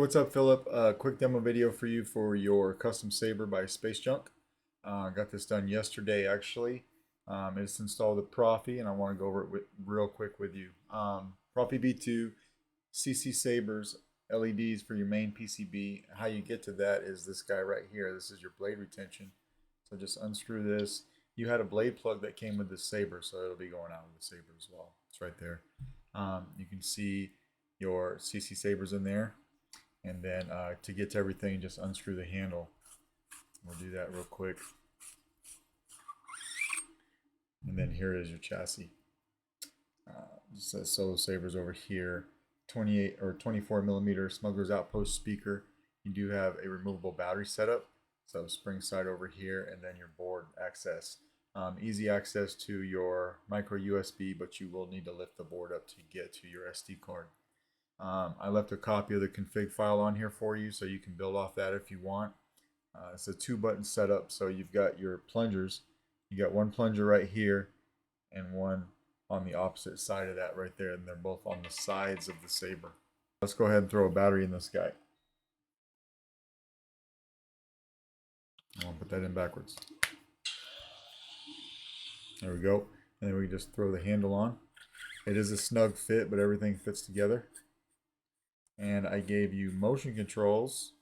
What's up, Phillip? Quick demo video for you for your custom Saber by Space Junk. Got this done yesterday, actually. It's installed with Proffie, and I want to go over it real quick with you. Proffive V2, CC Sabers, LEDs for your main PCB. How you get to that is this guy right here. This is your blade retention. So just unscrew this. You had a blade plug that came with the Saber, so it'll be going out with the Saber as well. It's right there. You can see your CC Sabers in there. And then to get to everything, just unscrew the handle. We'll do that real quick. And then here is your chassis. It says Solo Sabers over here. 28 or 24 millimeter Smugglers Outpost speaker. You do have a removable battery setup. So spring side over here, and then your board access. Easy access to your micro USB, but you will need to lift the board up to get to your SD card. I left a copy of the config file on here for you, so you can build off that if you want. It's a 2-button setup, so you've got your plungers. You got one plunger right here and one on the opposite side of that right there, and they're both on the sides of the Saber. Let's go ahead and throw a battery in this guy. I'll put that in backwards. There we go. And then we just throw the handle on. It is a snug fit, but everything fits together. And I gave you motion controls.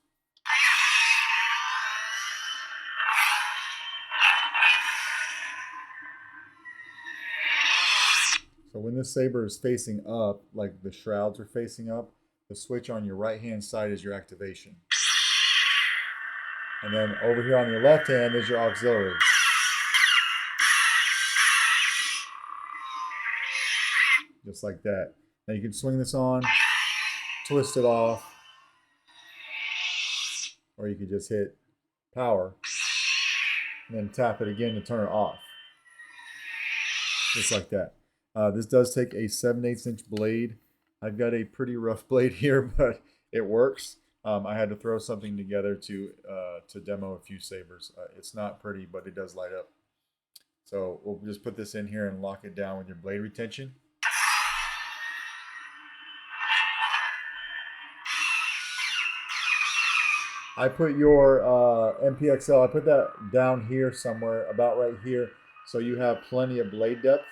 So when this Saber is facing up, like the shrouds are facing up, the switch on your right hand side is your activation. And then over here on your left hand is your auxiliary. Just like that. Now you can swing this on, twist it off, or you could just hit power and then tap it again to turn it off. Just like that. This does take a 7/8 inch blade. I've got a pretty rough blade here, but it works. I had to throw something together to demo a few Sabers. It's not pretty, but it does light up. So we'll just put this in here and lock it down with your blade retention. I put your MPXL, I put that down here somewhere, about right here, so you have plenty of blade depth.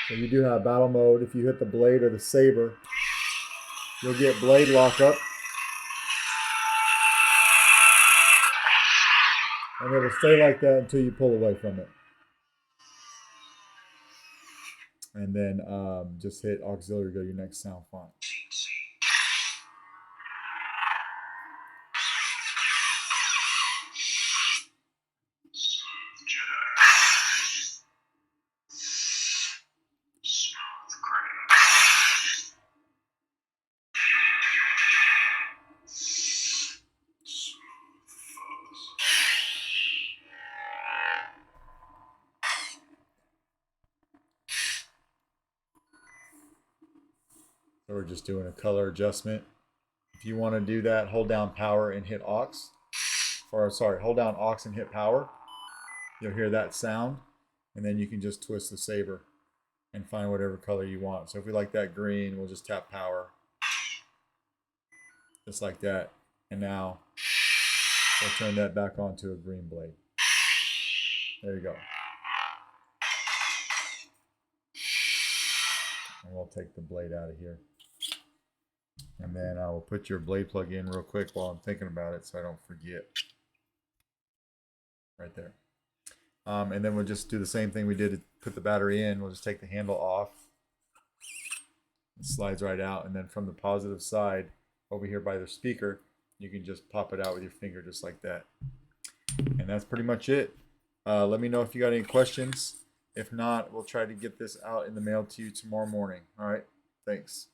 So you do have battle mode. If you hit the blade or the Saber, you'll get blade lockup. And it will stay like that until you pull away from it. And then just hit auxiliary, go to your next sound font. So we're just doing a color adjustment. If you want to do that, hold down power and hit aux. Or sorry, hold down aux and hit power. You'll hear that sound. And then you can just twist the Saber and find whatever color you want. So if we like that green, we'll just tap power. Just like that. And now we'll turn that back onto a green blade. There you go. And we'll take the blade out of here. And then I will put your blade plug in real quick while I'm thinking about it so I don't forget. Right there. And then we'll just do the same thing we did to put the battery in. We'll just take the handle off. It slides right out. And then from the positive side, over here by the speaker, you can just pop it out with your finger just like that. And that's pretty much it. Let me know if you got any questions. If not, we'll try to get this out in the mail to you tomorrow morning. All right. Thanks.